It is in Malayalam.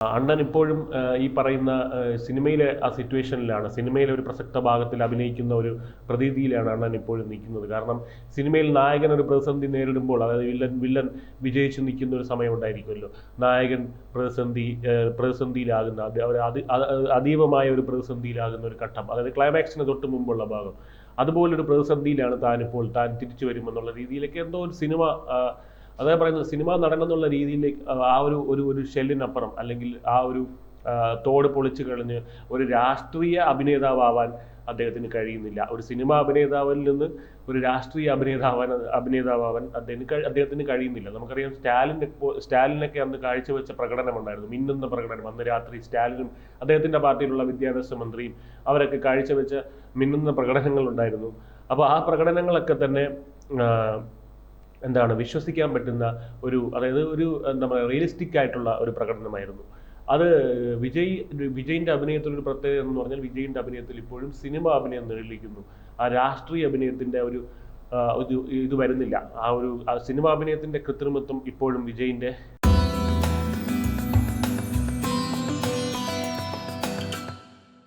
അണ്ണൻ ഇപ്പോഴും ഈ പറയുന്ന സിനിമയിലെ ആ സിറ്റുവേഷനിലാണ്, സിനിമയിലെ ഒരു പ്രസക്ത ഭാഗത്തിൽ അഭിനയിക്കുന്ന ഒരു പ്രതീതിയിലാണ് അണ്ണൻ ഇപ്പോഴും നിൽക്കുന്നത്. കാരണം സിനിമയിൽ നായകൻ ഒരു പ്രതിസന്ധി നേരിടുമ്പോൾ, അതായത് വില്ലൻ വിജയിച്ച് നിൽക്കുന്ന ഒരു സമയം ഉണ്ടായിരിക്കുമല്ലോ. നായകൻ പ്രതിസന്ധിയിലാകുന്ന അതീവമായ ഒരു പ്രതിസന്ധിയിലാകുന്ന ഒരു ഘട്ടം, അതായത് ക്ലൈമാക്സിന് തൊട്ട് മുമ്പുള്ള ഭാഗം, അതുപോലൊരു പ്രതിസന്ധിയിലാണ് താൻ തിരിച്ചു വരുമെന്നുള്ള രീതിയിലേക്ക് എന്തോ ഒരു സിനിമ, അതേ പറയുന്നത് സിനിമാ നടൻ എന്നുള്ള രീതിയിലേക്ക് ആ ഒരു ഒരു ഒരു ഷെല്ലിനപ്പുറം, അല്ലെങ്കിൽ ആ ഒരു തോട് പൊളിച്ചു കളഞ്ഞ് ഒരു രാഷ്ട്രീയ അഭിനേതാവാൻ അദ്ദേഹത്തിന് കഴിയുന്നില്ല. ഒരു സിനിമാ അഭിനേതാവിൽ നിന്ന് ഒരു രാഷ്ട്രീയ അഭിനേതാവാൻ അദ്ദേഹത്തിന് കഴിയുന്നില്ല. നമുക്കറിയാം സ്റ്റാലിനൊക്കെ അന്ന് കാഴ്ചവെച്ച പ്രകടനമുണ്ടായിരുന്നു, മിന്നുന്ന പ്രകടനം. അന്ന് രാത്രി സ്റ്റാലിനും അദ്ദേഹത്തിൻ്റെ പാർട്ടിയിലുള്ള വിദ്യാഭ്യാസ മന്ത്രിയും അവരൊക്കെ കാഴ്ചവെച്ച മിന്നുന്ന പ്രകടനങ്ങളുണ്ടായിരുന്നു. അപ്പോൾ ആ പ്രകടനങ്ങളൊക്കെ തന്നെ വിശ്വസിക്കാൻ പറ്റുന്ന അതായത് ഒരു എന്താ പറയുക, റിയലിസ്റ്റിക് ആയിട്ടുള്ള ഒരു പ്രകടനമായിരുന്നു അത്. വിജയിൻ്റെ അഭിനയത്തിലൊരു പ്രത്യേകത എന്ന് പറഞ്ഞാൽ, വിജയിൻ്റെ അഭിനയത്തിൽ ഇപ്പോഴും സിനിമ അഭിനയം നിഴലിക്കുന്നു. ആ രാഷ്ട്രീയ അഭിനയത്തിൻ്റെ ഒരു ഇത് വരുന്നില്ല. ആ സിനിമാ അഭിനയത്തിൻ്റെ കൃത്രിമത്വം ഇപ്പോഴും വിജയിൻ്റെ